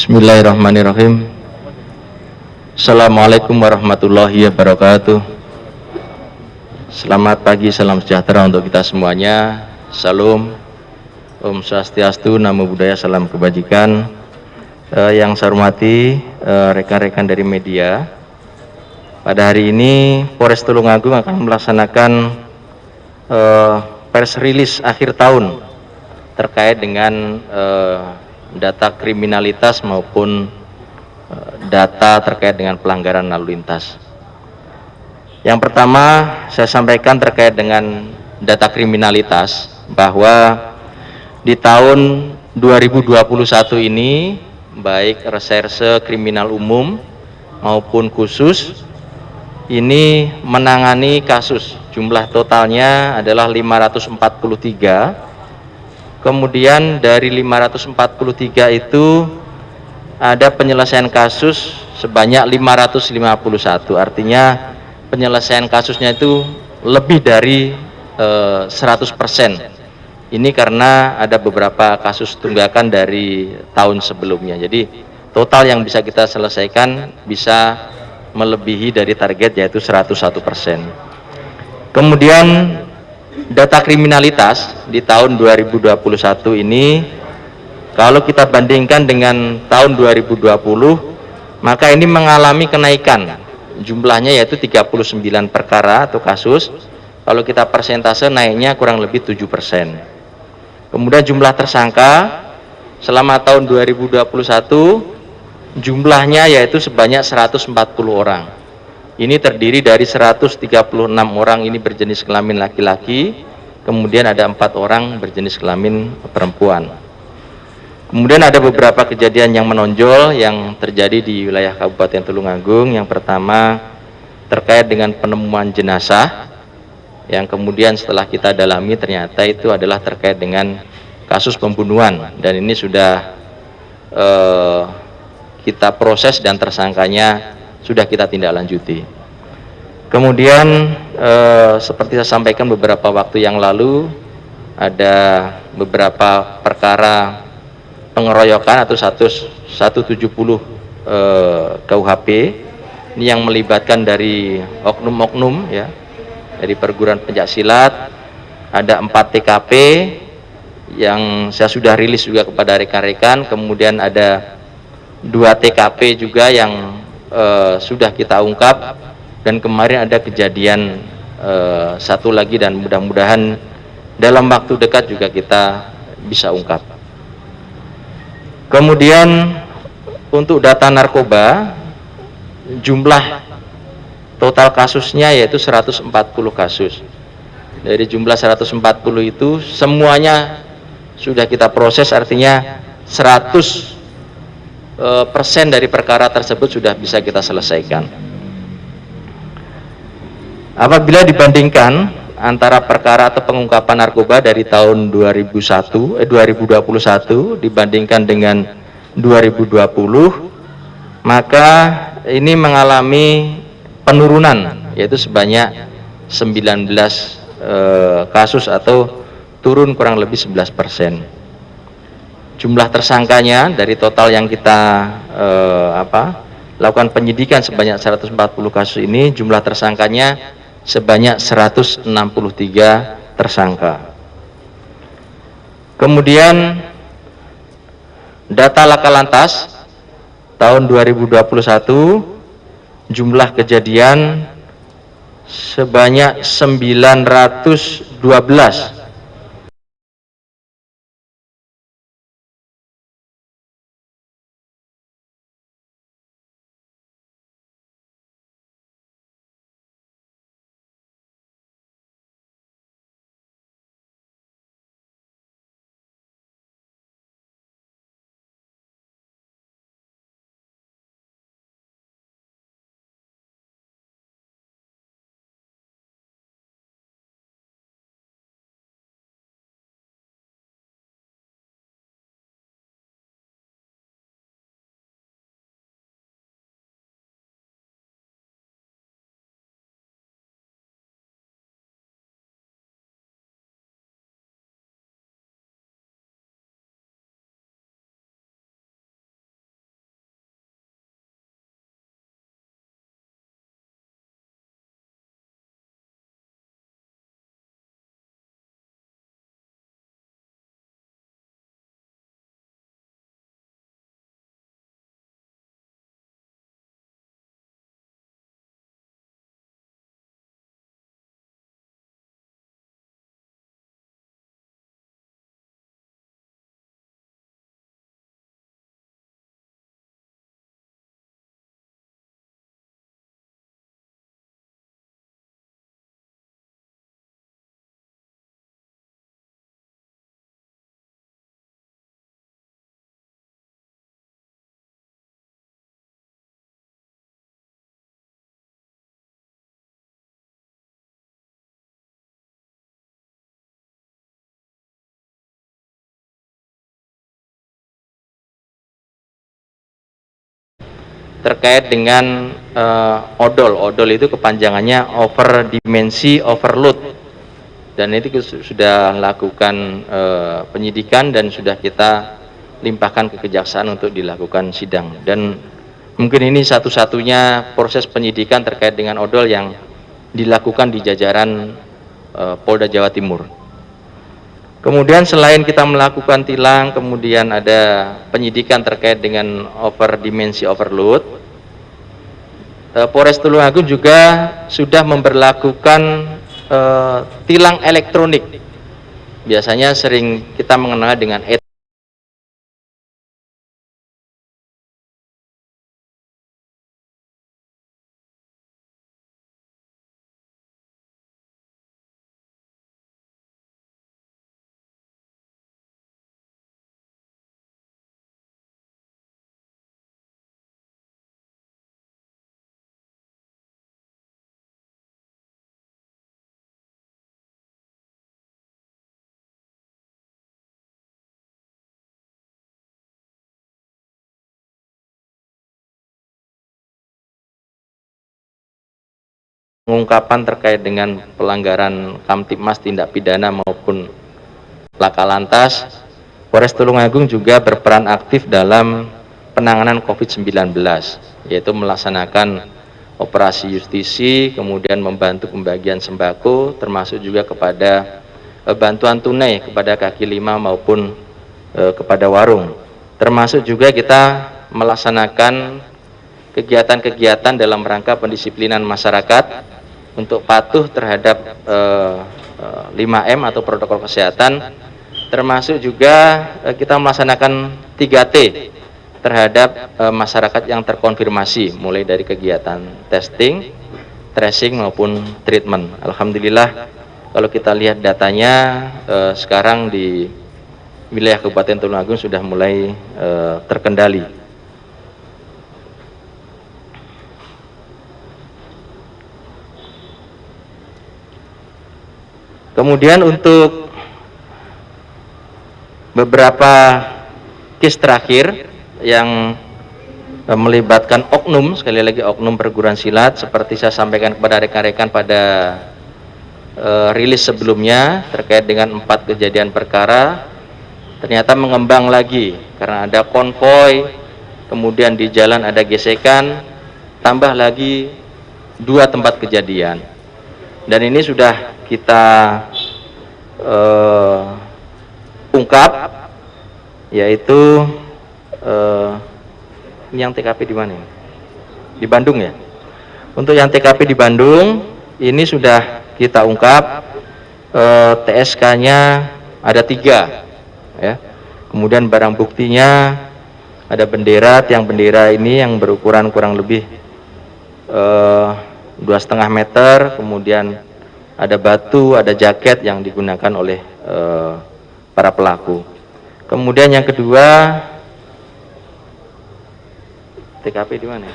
Bismillahirrahmanirrahim. Assalamualaikum warahmatullahi wabarakatuh. Selamat pagi, salam sejahtera untuk kita semuanya. Salam, Om Swastiastu, Namo Buddhaya, salam kebajikan. Yang saya hormati rekan-rekan dari media, pada hari ini Polres Tulungagung akan melaksanakan press release akhir tahun terkait dengan data kriminalitas maupun data terkait dengan pelanggaran lalu lintas. Yang pertama saya sampaikan terkait dengan data kriminalitas, bahwa di tahun 2021 ini baik reserse kriminal umum maupun khusus ini menangani kasus, jumlah totalnya adalah 543. Kemudian dari 543 itu ada penyelesaian kasus sebanyak 551, artinya penyelesaian kasusnya itu lebih dari 100%. Ini karena ada beberapa kasus tunggakan dari tahun sebelumnya. Jadi total yang bisa kita selesaikan bisa melebihi dari target, yaitu 101%. Kemudian data kriminalitas di tahun 2021 ini, kalau kita bandingkan dengan tahun 2020, maka ini mengalami kenaikan jumlahnya, yaitu 39 perkara atau kasus. Kalau kita persentase naiknya kurang lebih 7%. Kemudian jumlah tersangka selama tahun 2021 jumlahnya yaitu sebanyak 140 orang. Ini terdiri dari 136 orang ini berjenis kelamin laki-laki, kemudian ada 4 orang berjenis kelamin perempuan. Kemudian ada beberapa kejadian yang menonjol yang terjadi di wilayah Kabupaten Tulungagung. Yang pertama terkait dengan penemuan jenazah, yang kemudian setelah kita dalami ternyata itu adalah terkait dengan kasus pembunuhan, dan ini sudah kita proses dan tersangkanya sudah kita tindak lanjuti. Kemudian seperti saya sampaikan beberapa waktu yang lalu, ada beberapa perkara pengeroyokan atau 170 KUHP ini yang melibatkan dari oknum-oknum ya, dari perguruan pencaksilat. Ada 4 TKP yang saya sudah rilis juga kepada rekan-rekan. Kemudian ada 2 TKP juga yang sudah kita ungkap, dan kemarin ada kejadian 1 lagi, dan mudah-mudahan dalam waktu dekat juga kita bisa ungkap. Kemudian untuk data narkoba, jumlah total kasusnya yaitu 140 kasus. Dari jumlah 140 itu semuanya sudah kita proses, artinya 100% dari perkara tersebut sudah bisa kita selesaikan. Apabila dibandingkan antara perkara atau pengungkapan narkoba dari tahun 2021 dibandingkan dengan 2020, maka ini mengalami penurunan, yaitu sebanyak 19 kasus atau turun kurang lebih 11%. Jumlah tersangkanya dari total yang kita lakukan penyidikan sebanyak 140 kasus ini, jumlah tersangkanya sebanyak 163 tersangka. Kemudian data laka lantas tahun 2021, jumlah kejadian sebanyak 912 terkait dengan odol. Odol itu kepanjangannya over dimensi overload, dan itu sudah lakukan penyidikan dan sudah kita limpahkan ke kejaksaan untuk dilakukan sidang. Dan mungkin ini satu-satunya proses penyidikan terkait dengan odol yang dilakukan di jajaran Polda Jawa Timur. Kemudian selain kita melakukan tilang, kemudian ada penyidikan terkait dengan over dimensi overload, Polres Tulungagung juga sudah memberlakukan tilang elektronik. Biasanya sering kita mengenal dengan pengungkapan terkait dengan pelanggaran Kamtibmas tindak pidana maupun laka lantas. Polres Tulungagung juga berperan aktif dalam penanganan COVID-19, yaitu melaksanakan operasi justisi, kemudian membantu pembagian sembako, termasuk juga kepada bantuan tunai kepada kaki lima maupun kepada warung. Termasuk juga kita melaksanakan kegiatan-kegiatan dalam rangka pendisiplinan masyarakat untuk patuh terhadap 5M atau protokol kesehatan, termasuk juga kita melaksanakan 3T terhadap masyarakat yang terkonfirmasi, mulai dari kegiatan testing, tracing maupun treatment. Alhamdulillah, kalau kita lihat datanya sekarang di wilayah Kabupaten Tulungagung sudah mulai terkendali. Kemudian untuk beberapa case terakhir yang melibatkan oknum, sekali lagi oknum perguruan silat, seperti saya sampaikan kepada rekan-rekan pada rilis sebelumnya terkait dengan 4 kejadian perkara, ternyata mengembang lagi karena ada konvoy, kemudian di jalan ada gesekan, tambah lagi 2 tempat kejadian. Dan ini sudah kita ungkap, yaitu yang TKP di mana? Di Bandung ya. Untuk yang TKP di Bandung ini sudah kita ungkap, TSK-nya ada 3, ya. Kemudian barang buktinya ada bendera, tiang bendera ini yang berukuran kurang lebih 2,5 meter, kemudian ada batu, ada jaket yang digunakan oleh para pelaku. Kemudian yang kedua, TKP di mana?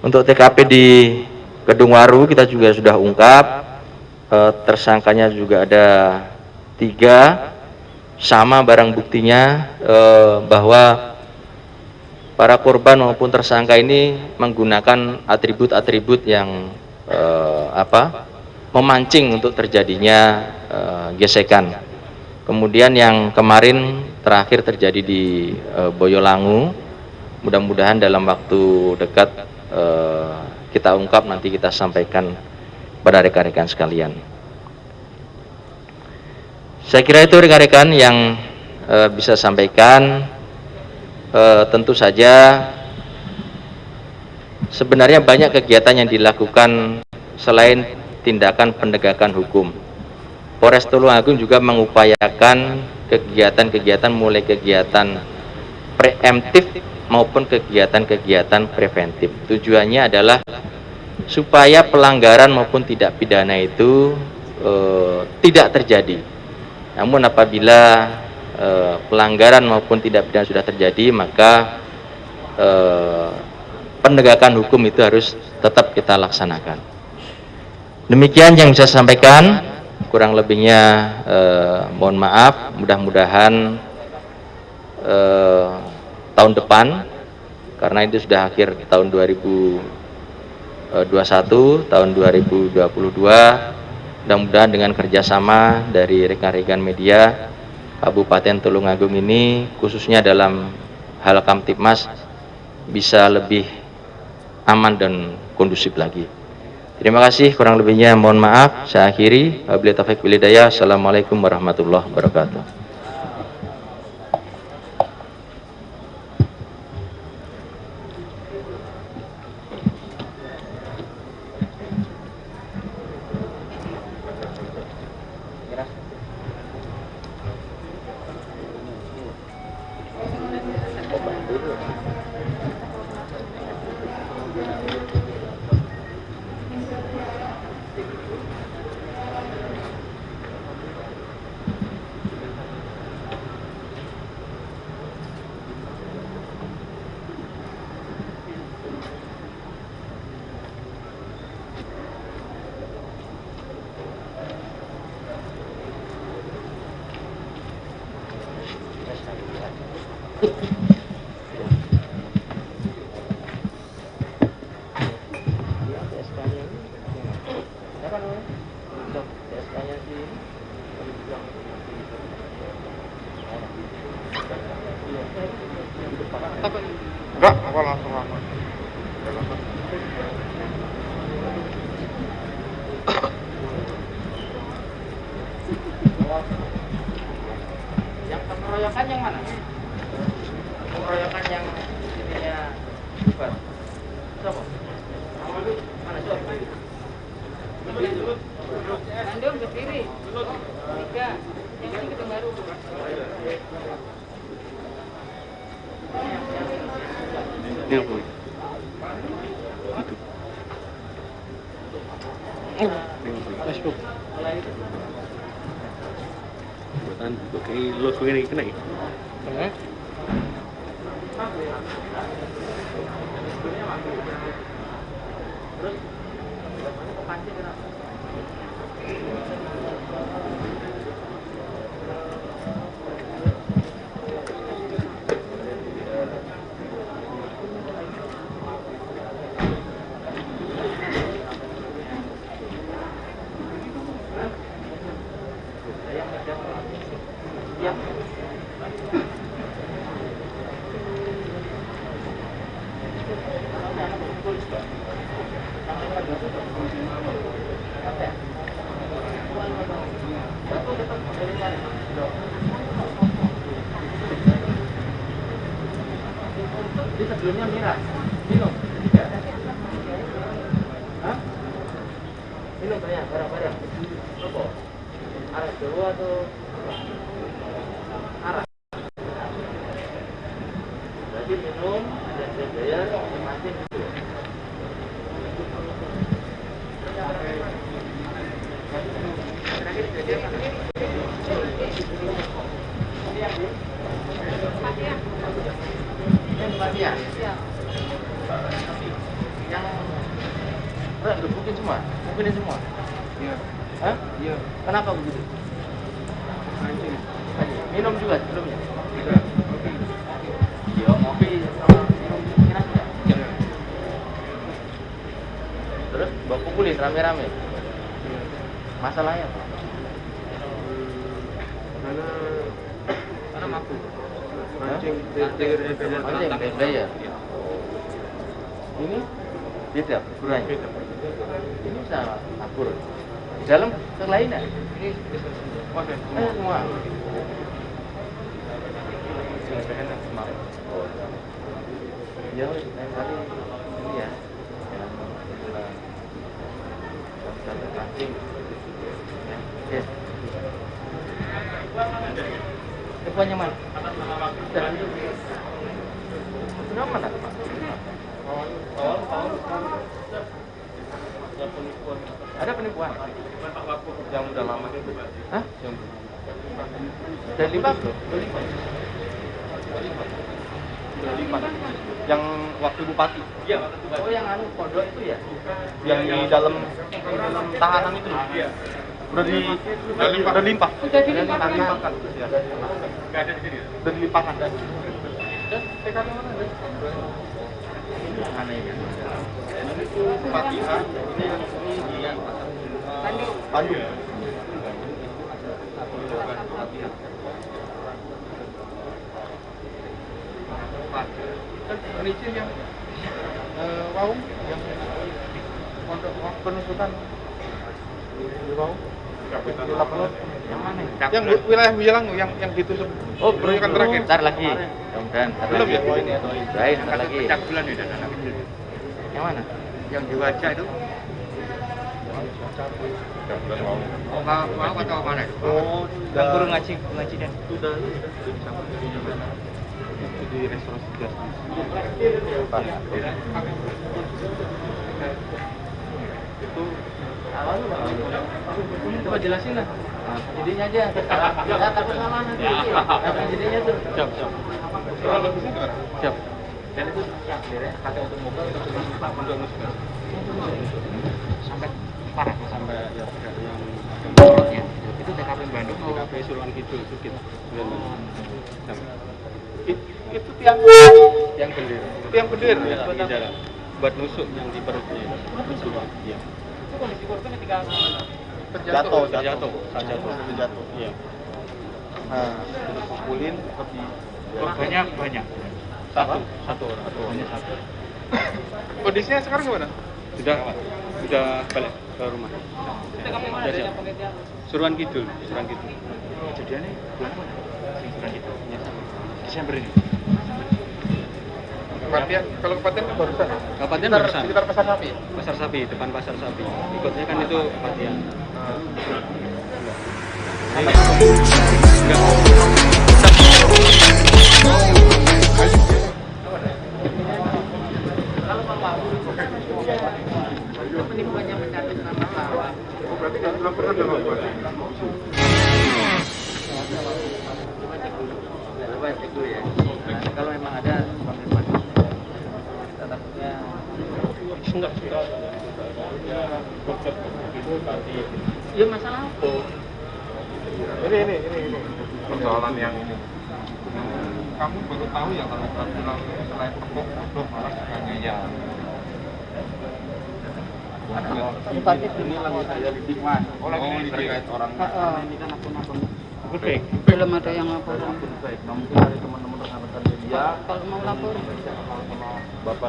Untuk TKP di Kedung Waru kita juga sudah ungkap, tersangkanya juga ada 3, sama barang buktinya, bahwa para korban maupun tersangka ini menggunakan atribut-atribut yang memancing untuk terjadinya gesekan. Kemudian yang kemarin terakhir terjadi di Boyolangu, mudah-mudahan dalam waktu dekat kita ungkap, nanti kita sampaikan pada rekan-rekan sekalian. Saya kira itu rekan-rekan yang bisa sampaikan. Tentu saja sebenarnya banyak kegiatan yang dilakukan selain tindakan penegakan hukum. Polres Tulungagung juga mengupayakan kegiatan-kegiatan, mulai kegiatan preemptif maupun kegiatan-kegiatan preventif. Tujuannya adalah supaya pelanggaran maupun tidak pidana itu tidak terjadi. Namun apabila pelanggaran maupun tidak pidana sudah terjadi, maka penegakan hukum itu harus tetap kita laksanakan. Demikian yang bisa saya sampaikan, kurang lebihnya mohon maaf. Mudah-mudahan tahun depan, karena itu sudah akhir tahun 2021, tahun 2022. Mudah-mudahan dengan kerjasama dari rekan-rekan media Kabupaten Tulungagung ini, khususnya dalam hal Kamtibmas, bisa lebih aman dan kondusif lagi. Terima kasih, kurang lebihnya mohon maaf. Saya akhiri. Wabillahi taufiq wal hidayah. Assalamualaikum warahmatullahi wabarakatuh. Enggak, apa langsung apa? Yang pengeroyokan yang mana? Pengeroyokan yang ininya bubar. Siapa? Mana siapa? Bandung ke kiri. Tiga. Yang ini kita baru. Ini apa? Itu. Facebook. Buatan kayak logo ini kena ya? Ini sebelumnya Mira, minum, tiga. Hah? Minum banyak, barang-barang. Apa? Arak dulu atau arak? Berarti minum, dan bayar, masih gitu. Yang gebukin semua? Gebukin semua? Iya. Hah? Iya. Kenapa begitu? Anjing. Minum juga sebelumnya? Tidak. Iya, ngopi sama minum kira juga? Iya. Terus bawa pukulin rame-rame? Iya. Masalahnya apa? Karena mabuk. Mancing, Mancing, ya? Ini beda, kurang. Beda. Ini bisa akur. Di dalam kelainan. Ini semua. Semua. Enak semua. Ya, lain kali ini ya. Bisa mancing. Ya. Depannya mana? Sudah mana, Pak? Ada penipuan? Yang udah lama itu. Hah? Yang Dari lipat loh? udah lipat. Yang waktu bupati. Iya, Oh, yang anu pondok itu ya? Yang di dalam tahanan itu loh. Udah dilimpah. Sudah dilimpahkan. Dilimpahkan. Ya. Udah dilimpahkan. TKP mana ada? Ini mana ini? Ini tuh Fatihah, ini di Bandung. Kan izin yang wow, yang pondok penuntutan di wow. Yang mana? Yang wilayah Wilang yang ditutup. Oh, penunjukan terakhir. Bentar lagi. Mudah-mudahan. Belum ya? Baik, bentar lagi. Pecah bulan ya dan anak kecil. Yang mana? Yang di wajah itu. Oh, mau atau mana? Oh, Yang guru ngaji dan. sudah disampaikan di restoran Justice. Itu Coba jelasin lah. Jadinya aja. Ya, takut salah nanti. Apa jadinya tuh? siap. Soal bagusnya gimana? Siap. Dan itu pakai untuk mobil untuk musik. Sampai parah Sampai ya ya. Itu TKP Bandung mau TKP Suruhan Kidul Sukit. Itu tiang belir. Tiang belir ya, di dalam. Buat nusuk yang di perutnya. Iya. itu kondisi korban ketika Jatuh. Iya. Nah, dikumpulin seperti Korbannya banyak. satu orang. Hanya satu. Kondisinya sekarang gimana? Sudah balik ke rumah. TKP mana Sudah ada siap. panitia? Suruhan Kidul. Kejadiannya bulan mana? Singkuran itu. Desember ini. Kepatian, kalau kepatian kan barusan. Kepatian Sekitar- barusan. Sekitar pasar sapi. Pasar Sapi, depan Pasar Sapi. Ikutnya kan itu kepatian. Penipuannya mencatat nama lawan. Berarti nggak belum pernah dilakukan. Coba cek dulu. Coba cek dulu ya. Nah, kalau memang ada konfirmasi. Kita takutnya Enggak. ya masalah apa? Ini persoalan yang ini. Kamu baru tahu ya kalau bilang selain tepuk bodoh malah sebagainya. Ini lagi saya lidik mas. Oh lagi terkait orang. Ini kan akun-akun belum ada yang lapor. baik. Nah, mungkin dari teman-teman rekan-rekan media Kalau mau lapor sama bapak